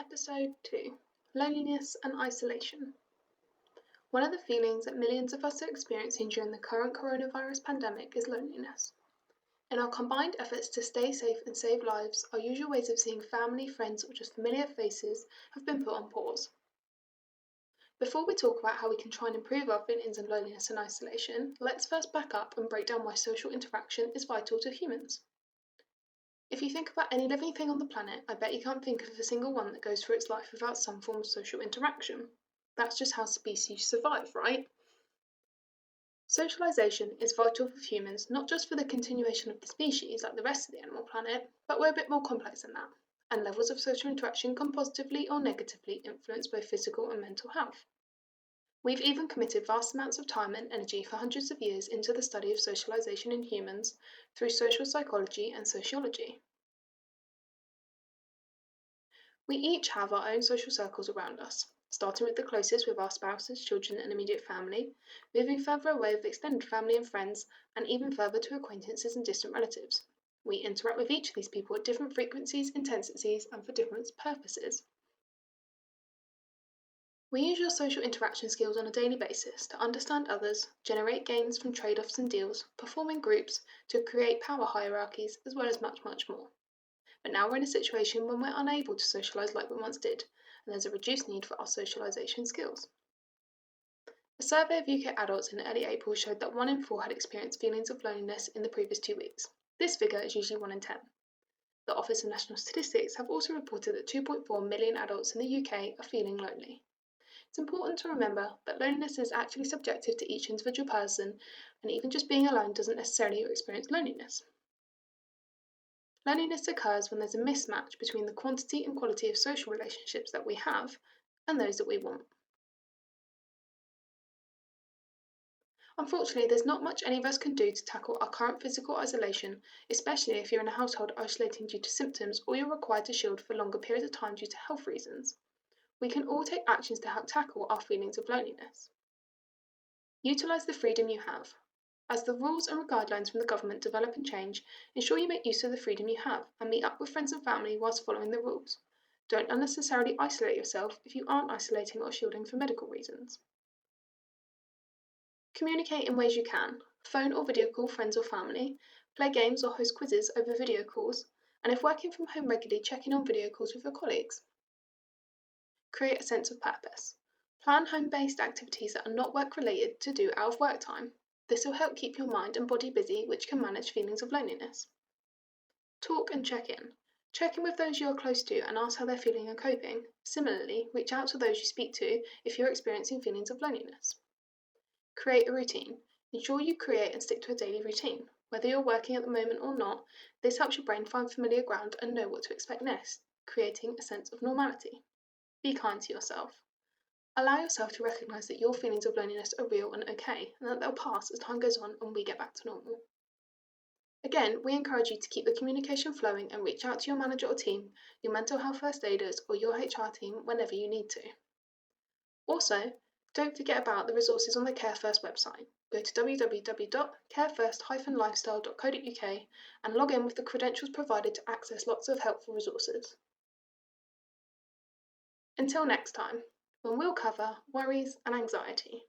Episode 2: Loneliness and Isolation. One of the feelings that millions of us are experiencing during the current coronavirus pandemic is loneliness. In our combined efforts to stay safe and save lives, our usual ways of seeing family, friends, or just familiar faces have been put on pause. Before we talk about how we can try and improve our feelings of loneliness and isolation, let's first back up and break down why social interaction is vital to humans. If you think about any living thing on the planet, I bet you can't think of a single one that goes through its life without some form of social interaction. That's just how species survive, right? Socialisation is vital for humans, not just for the continuation of the species like the rest of the animal planet, but we're a bit more complex than that, and levels of social interaction can positively or negatively influence both physical and mental health. We've even committed vast amounts of time and energy for hundreds of years into the study of socialisation in humans through social psychology and sociology. We each have our own social circles around us, starting with the closest with our spouses, children, and immediate family, moving further away with extended family and friends, and even further to acquaintances and distant relatives. We interact with each of these people at different frequencies, intensities, and for different purposes. We use your social interaction skills on a daily basis to understand others, generate gains from trade offs and deals, perform in groups, to create power hierarchies, as well as much, much more. But now we're in a situation when we're unable to socialise like we once did, and there's a reduced need for our socialisation skills. A survey of UK adults in early April showed that 1 in 4 had experienced feelings of loneliness in the previous 2 weeks. This figure is usually 1 in 10. The Office of National Statistics have also reported that 2.4 million adults in the UK are feeling lonely. It's important to remember that loneliness is actually subjective to each individual person, and even just being alone doesn't necessarily experience loneliness. Loneliness occurs when there's a mismatch between the quantity and quality of social relationships that we have and those that we want. Unfortunately, there's not much any of us can do to tackle our current physical isolation, especially if you're in a household isolating due to symptoms or you're required to shield for longer periods of time due to health reasons. We can all take actions to help tackle our feelings of loneliness. Utilise the freedom you have. As the rules and guidelines from the government develop and change, ensure you make use of the freedom you have and meet up with friends and family whilst following the rules. Don't unnecessarily isolate yourself if you aren't isolating or shielding for medical reasons. Communicate in ways you can. Phone or video call friends or family, play games or host quizzes over video calls, and if working from home regularly, check in on video calls with your colleagues. Create a sense of purpose. Plan home-based activities that are not work-related to do out of work time. This will help keep your mind and body busy, which can manage feelings of loneliness. Talk and check in. Check in with those you are close to and ask how they're feeling and coping. Similarly, reach out to those you speak to if you're experiencing feelings of loneliness. Create a routine. Ensure you create and stick to a daily routine. Whether you're working at the moment or not, this helps your brain find familiar ground and know what to expect next, creating a sense of normality. Be kind to yourself. Allow yourself to recognise that your feelings of loneliness are real and okay, and that they'll pass as time goes on and we get back to normal. Again, we encourage you to keep the communication flowing and reach out to your manager or team, your mental health first aiders, or your HR team whenever you need to. Also, don't forget about the resources on the Care First website. Go to www.carefirst-lifestyle.co.uk and log in with the credentials provided to access lots of helpful resources. Until next time, when we'll cover worries and anxiety.